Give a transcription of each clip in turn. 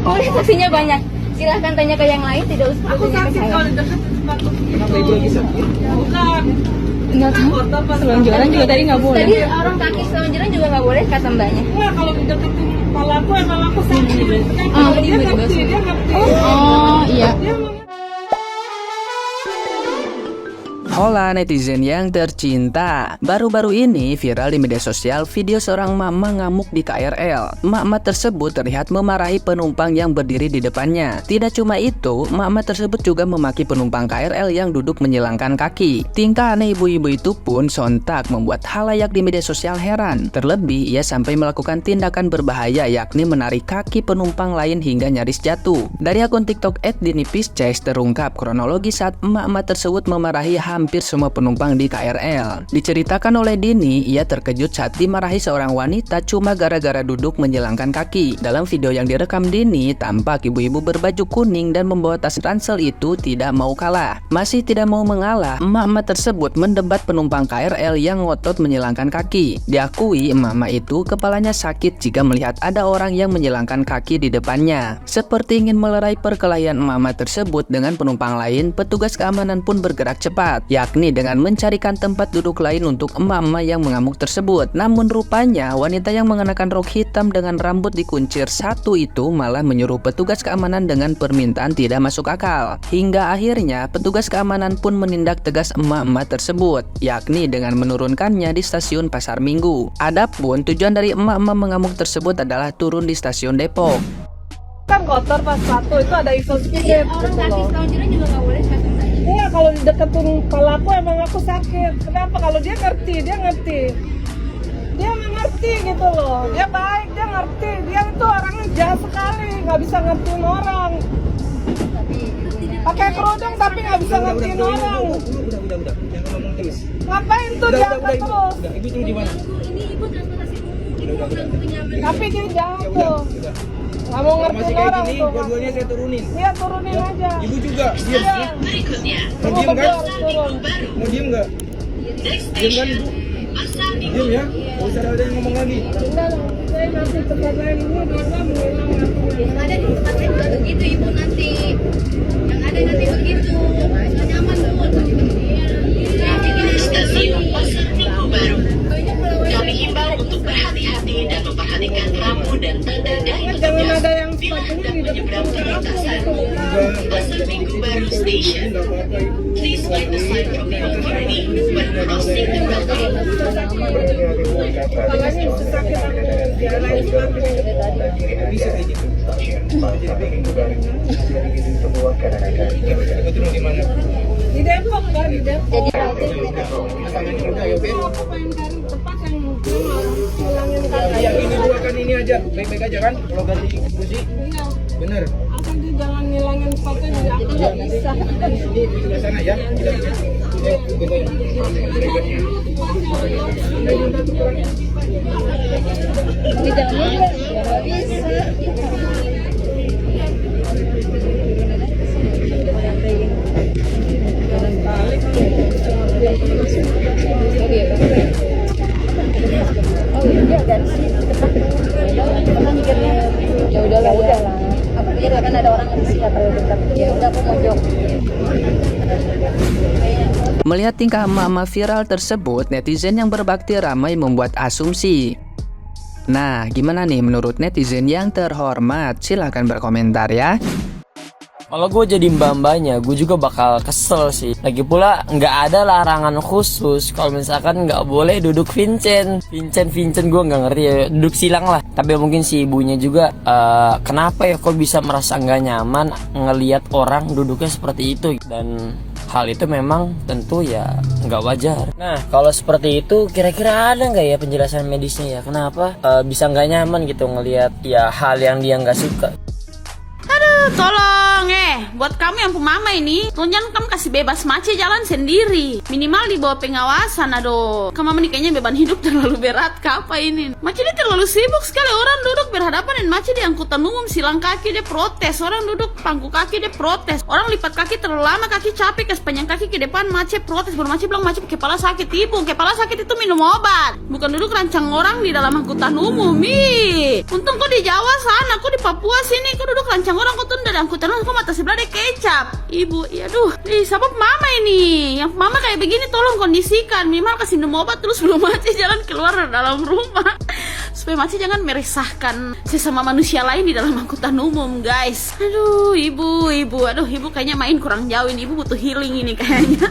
saksinya banyak. Silahkan tanya ke yang lain, tidak usah Aku tanya ke sakit saya. kalau di dekat sepatu. Kenapa ibu lagi sakit? Bukan. Nggak tahu. Selonjoran juga tadi nggak boleh. Tadi orang kaki selonjoran juga nggak boleh kata mbaknya. Enggak, kalau di deketin kepala aku emang aku sakit. Kan Oh, kalau dia ibu juga ngerti, sih. dia ngerti. Oh iya. Dia mau Hola netizen yang tercinta. Baru-baru ini viral di media sosial video seorang mama ngamuk di KRL. Mama tersebut terlihat memarahi penumpang yang berdiri di depannya. Tidak cuma itu, mama tersebut juga memaki penumpang KRL yang duduk menyilangkan kaki. Tingkah aneh ibu-ibu itu pun sontak membuat halayak di media sosial heran. Terlebih, ia sampai melakukan tindakan berbahaya yakni menarik kaki penumpang lain hingga nyaris jatuh. Dari akun TikTok @dinipisces terungkap kronologi saat emak-emak tersebut memarahi hampir semua penumpang di KRL. Diceritakan oleh Dini, ia terkejut saat dimarahi seorang wanita cuma gara-gara duduk menyilangkan kaki. Dalam video yang direkam Dini, tampak ibu-ibu berbaju kuning dan membawa tas ransel itu tidak mau kalah. Masih tidak mau mengalah, emak-emak tersebut mendebat penumpang KRL yang ngotot menyilangkan kaki. Diakui emak-emak itu kepalanya sakit jika melihat ada orang yang menyilangkan kaki di depannya. Seperti ingin melerai perkelahian emak-emak tersebut dengan penumpang lain, petugas keamanan pun bergerak cepat, yakni dengan mencarikan tempat duduk lain untuk emak-emak yang mengamuk tersebut. Namun rupanya wanita yang mengenakan rok hitam dengan rambut dikuncir satu itu malah menyuruh petugas keamanan dengan permintaan tidak masuk akal. Hingga akhirnya petugas keamanan pun menindak tegas emak-emak tersebut, yakni dengan menurunkannya di stasiun Pasar Minggu. Adapun tujuan dari emak-emak mengamuk tersebut adalah turun di stasiun Depok. kan kotor pas sepatu itu ada iso sedikit. Jadi orang gitu kaki loh. selonjoran juga nggak boleh kata mbaknya. Iya, kalau dideketin kepala aku emang aku sakit. Kenapa? Kalau dia ngerti. Dia mengerti gitu loh. Dia baik, dia ngerti. Dia itu orangnya jahat sekali, nggak bisa ngertiin orang. Pakai kerudung tapi nggak bisa ngertiin orang. Udah. Jangan ngomong terus. Ngapain tuh jahat terus? Udah, ibu turun di mana? Ini ibu transportasi umum, ini program punya Tapi dia jahat Ya tuh. udah. Nggak mau Kalau ngertiin masih kayak orang gini, tuh. dua-duanya saya turunin. Iya, turunin aja. Ibu juga, diam. Iya. Mau Kamu diem berdua kan? harus turun. Mau diem nggak? Diem kan ibu? Diem ya? Gak usah ada yang ngomong lagi. Enggak lah, saya nanti tempat lain ini dia menghilang aku. yang ada di tempat lain juga begitu ibu nanti. Yang ada nanti begitu. Nggak nyaman tuh. Stasiun Pasar Minggu Baru. Kami himbau untuk berhati-hati dan memperhatikan rambu dan tanda dari Jangan petugas ada yang bila sepatunya hendak di depan menyeberang perlintasan. Pasar Minggu Baru Station. Nggak apa-apa ibu. Please wipe the slide from the authority when crossing the building. Kepalanya bisa sakit aku diarahin sepatu. Bisa kayak gitu. Ibu turun di mana? Di Depok kan, di Depok. Tangannya udah ya, Be. Aku pengen cari tempat yang ngilangin kaki. Yang ini dua kan ini aja, baik-baik aja kan? Kalau ganti kursi, Iya, bener. asal dia jangan ngilangin sepatunya, aku nggak bisa. Ini di sebelah sana ya. Tidak. Ya, betul. Ya udahlah. Aku pikir akan ada orang di sini atau dekat. Ya udah aku mojok. Melihat tingkah emak-emak viral tersebut, netizen yang berbakti ramai membuat asumsi. Nah, gimana nih menurut netizen yang terhormat? Silahkan berkomentar ya. Kalau gue jadi mbak-mbaknya, gue juga bakal kesel sih. Lagi pula nggak ada larangan khusus kalau misalkan nggak boleh duduk Vincent gue nggak ngerti ya, duduk silang lah. Tapi mungkin si ibunya juga kenapa ya kok bisa merasa nggak nyaman ngelihat orang duduknya seperti itu, dan hal itu memang tentu ya nggak wajar. Nah kalau seperti itu kira-kira ada nggak ya penjelasan medisnya ya kenapa bisa nggak nyaman gitu ngelihat ya hal yang dia nggak suka. Tolong buat kamu yang pemama ini, tolong jangan kamu kasih bebas Mace jalan sendiri. Minimal di bawah pengawasan. Aduh, kamu ini kayaknya beban hidup terlalu berat. Apa ini? Mace ini terlalu sibuk sekali. Orang duduk berhadapan dengan Mace di angkutan umum, silang kaki dia protes. Orang duduk pangku kaki dia protes. Orang lipat kaki terlalu lama, kaki capek, sepanjang kaki ke depan Mace protes. Baru Mace bilang, Mace kepala sakit. Ibu, kepala sakit itu minum obat, bukan duduk rancang orang di dalam angkutan umum. Untung kok di Jawa sana, kok di Papua sini kok duduk rancang orang, kok tuh dari angkutan umum, kok mata sebelah ada kecap. Ibu, aduh, siapa mama ini? Yang mama kayak begini tolong kondisikan, minimal kasih minum obat terus belum Mace jalan keluar dari dalam rumah. Supaya Mace jangan meresahkan sesama manusia lain di dalam angkutan umum, guys. Aduh, ibu, aduh, ibu kayaknya main kurang jauh ini, ibu butuh healing ini kayaknya.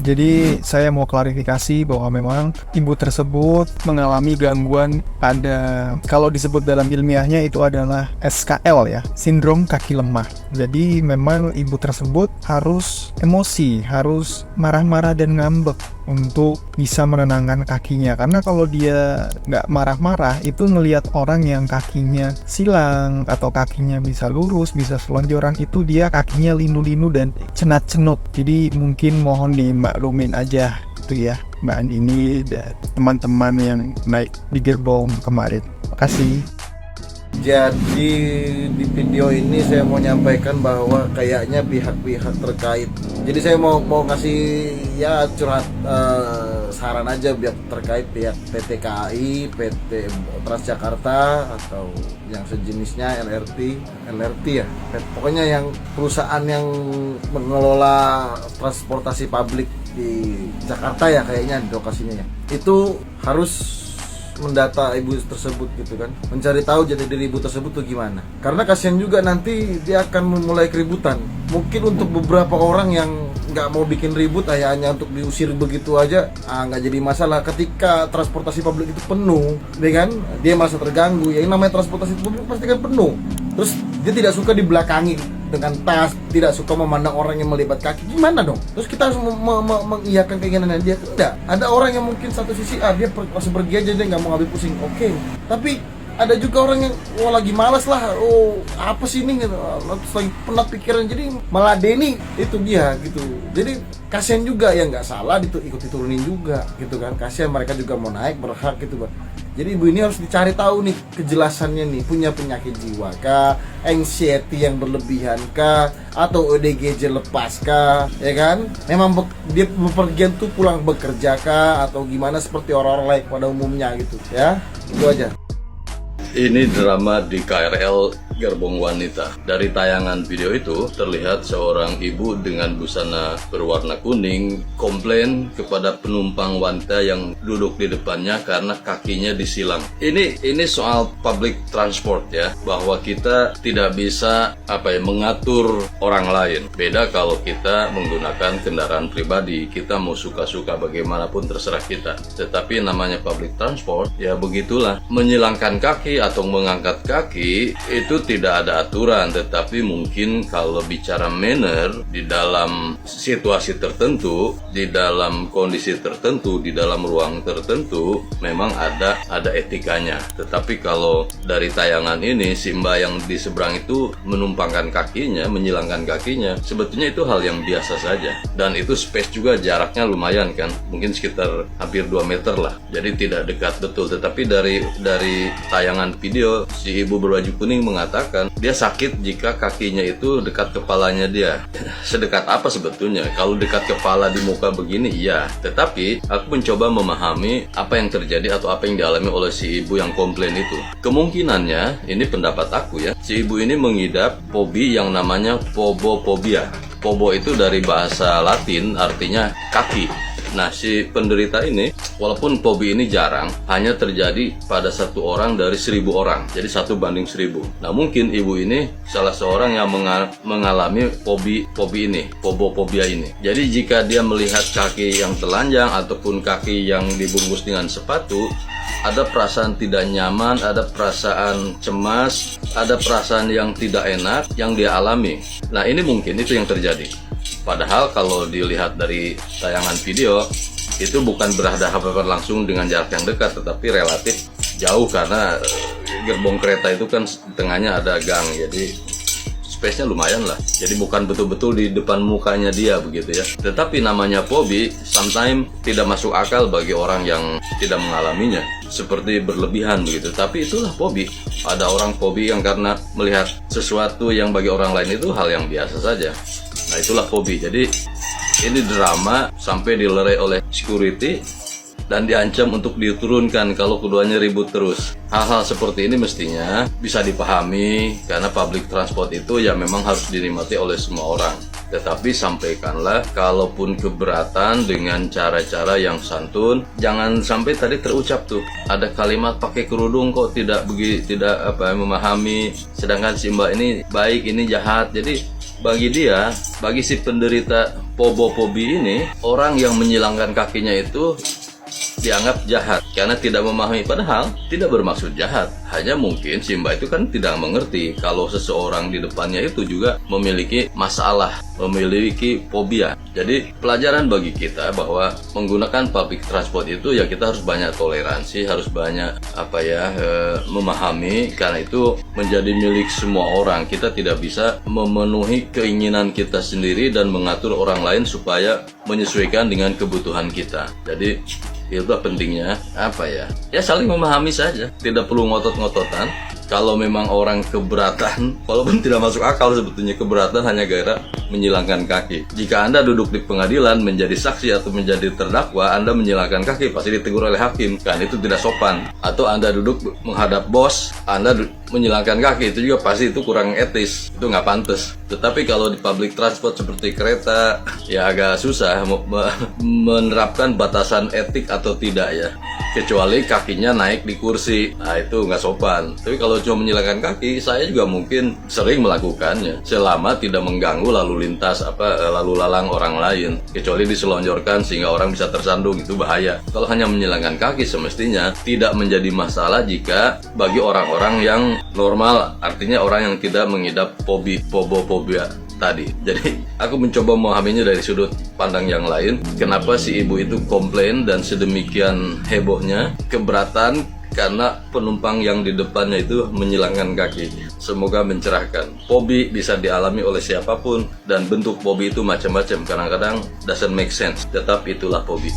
Jadi saya mau klarifikasi bahwa memang ibu tersebut mengalami gangguan pada, kalau disebut dalam ilmiahnya itu adalah SKL ya, sindrom kaki lemah. Jadi memang ibu tersebut harus emosi, harus marah-marah dan ngambek untuk bisa menenangkan kakinya. Karena kalau dia nggak marah-marah, itu ngelihat orang yang kakinya silang atau kakinya bisa lurus, bisa selonjoran, itu dia kakinya linu-linu dan cenat-cenut. Jadi mungkin mohon dimaklumin aja itu ya Mbak Andini dan teman-teman yang naik di gerbong kemarin. Makasih. Jadi di video ini saya mau nyampaikan bahwa kayaknya pihak-pihak terkait. Jadi saya mau ngasih ya curhat saran aja biar terkait pihak PT KAI, PT Transjakarta atau yang sejenisnya LRT ya. Pokoknya yang perusahaan yang mengelola transportasi publik di Jakarta ya kayaknya di lokasinya ya. Itu harus mendata ibu tersebut gitu kan, mencari tahu jati diri ibu tersebut tuh gimana, karena kasihan juga nanti dia akan memulai keributan. Mungkin untuk beberapa orang yang nggak mau bikin ribut hanya untuk diusir begitu aja nggak jadi masalah. Ketika transportasi publik itu penuh, kan dia merasa terganggu. Ya yang namanya transportasi publik pasti kan penuh, terus dia tidak suka dibelakangi dengan tas, tidak suka memandang orang yang melibat kaki, gimana dong? Terus kita harus mengiyakan keinginan dia? Tidak. Ada orang yang mungkin satu sisi dia langsung pergi aja, dia nggak mau ngambil pusing, oke. Tapi ada juga orang yang lagi malas lah, apa sih ini gitu, lagi penat pikiran, jadi meladeni itu dia gitu. Jadi kasihan juga ya, nggak salah ikut diturunin juga gitu kan, kasihan mereka juga mau naik, berhak gitu Bang. Jadi ibu ini harus dicari tahu nih kejelasannya nih, punya penyakit jiwa kah, anxiety yang berlebihan kah, atau ODGJ lepas kah, ya kan? Memang dia bepergian tuh pulang bekerja kah, atau gimana seperti orang-orang lain pada umumnya gitu ya. Itu aja. Ini drama di KRL Gerbong Wanita. Dari tayangan video itu terlihat seorang ibu dengan busana berwarna kuning komplain kepada penumpang wanita yang duduk di depannya karena kakinya disilang. Ini soal public transport ya, bahwa kita tidak bisa mengatur orang lain. Beda kalau kita menggunakan kendaraan pribadi, kita mau suka-suka bagaimanapun terserah kita. Tetapi namanya public transport ya begitulah, menyilangkan kaki atau mengangkat kaki itu tidak ada aturan, tetapi mungkin kalau bicara manner di dalam situasi tertentu, di dalam kondisi tertentu, di dalam ruang tertentu memang ada etikanya. Tetapi kalau dari tayangan ini si Mbak yang di seberang itu menumpangkan kakinya, menyilangkan kakinya, sebetulnya itu hal yang biasa saja. Dan itu space juga jaraknya lumayan kan, mungkin sekitar hampir 2 meter lah. Jadi tidak dekat betul. Tetapi dari tayangan video si ibu berbaju kuning mengatakan dia sakit jika kakinya itu dekat kepalanya dia. Sedekat apa sebetulnya? Kalau dekat kepala di muka begini, iya. Tetapi aku mencoba memahami apa yang terjadi atau apa yang dialami oleh si ibu yang komplain itu. Kemungkinannya, ini pendapat aku ya, si ibu ini mengidap fobi yang namanya phobopobia. Phobo itu dari bahasa Latin artinya kaki. Nah, si penderita ini, walaupun fobi ini jarang, hanya terjadi pada 1 orang dari 1000 orang. Jadi 1 banding 1000. Nah, mungkin ibu ini salah seorang yang mengalami fobi ini, phobopobia ini. Jadi jika dia melihat kaki yang telanjang ataupun kaki yang dibungkus dengan sepatu, ada perasaan tidak nyaman, ada perasaan cemas, ada perasaan yang tidak enak yang dia alami. Nah, ini mungkin itu yang terjadi. Padahal kalau dilihat dari tayangan video, itu bukan berhadapan langsung dengan jarak yang dekat, tetapi relatif jauh karena gerbong kereta itu kan di tengahnya ada gang. Jadi space-nya lumayan lah. Jadi bukan betul-betul di depan mukanya dia begitu ya. Tetapi namanya fobi sometimes tidak masuk akal bagi orang yang tidak mengalaminya, seperti berlebihan begitu. Tapi itulah fobi. Ada orang fobi yang karena melihat sesuatu yang bagi orang lain itu hal yang biasa saja. Nah itulah fobi. Jadi ini drama sampai dilerai oleh security dan diancam untuk diturunkan kalau keduanya ribut terus. Hal-hal seperti ini mestinya bisa dipahami karena public transport itu ya memang harus dinikmati oleh semua orang. Tetapi sampaikanlah kalaupun keberatan dengan cara-cara yang santun. Jangan sampai tadi terucap tuh ada kalimat pakai kerudung kok tidak memahami, sedangkan si mbak ini baik, ini jahat. Jadi bagi si penderita pobofobi ini, orang yang menyilangkan kakinya itu dianggap jahat karena tidak memahami, padahal tidak bermaksud jahat. Hanya mungkin si mbak itu kan tidak mengerti kalau seseorang di depannya itu juga memiliki masalah, memiliki fobia. Jadi pelajaran bagi kita bahwa menggunakan public transport itu ya kita harus banyak toleransi, harus banyak memahami, karena itu menjadi milik semua orang. Kita tidak bisa memenuhi keinginan kita sendiri dan mengatur orang lain supaya menyesuaikan dengan kebutuhan kita. Jadi itu pentingnya ya saling memahami saja, tidak perlu ngotot-ngototan. Kalau memang orang keberatan, walaupun tidak masuk akal sebetulnya keberatan hanya gara menyilangkan kaki. Jika Anda duduk di pengadilan menjadi saksi atau menjadi terdakwa, Anda menyilangkan kaki pasti ditegur oleh hakim, kan itu tidak sopan. Atau Anda duduk menghadap bos, Anda menyilangkan kaki, itu juga pasti itu kurang etis, itu nggak pantas. Tetapi kalau di public transport seperti kereta, ya agak susah menerapkan batasan etik atau tidak ya. Kecuali kakinya naik di kursi, nah itu nggak sopan. Tapi kalau cuma menyilangkan kaki, saya juga mungkin sering melakukannya selama tidak mengganggu lalu lintas lalu lalang orang lain. Kecuali diselonjorkan sehingga orang bisa tersandung, itu bahaya. Kalau hanya menyilangkan kaki semestinya tidak menjadi masalah jika bagi orang-orang yang normal, artinya orang yang tidak mengidap fobia tadi. Jadi aku mencoba memahaminya dari sudut pandang yang lain. Kenapa si ibu itu komplain dan sedemikian hebohnya, keberatan karena penumpang yang di depannya itu menyilangkan kaki. Semoga mencerahkan. Fobi bisa dialami oleh siapapun dan bentuk fobi itu macam-macam. Kadang-kadang doesn't make sense. Tetap itulah fobi.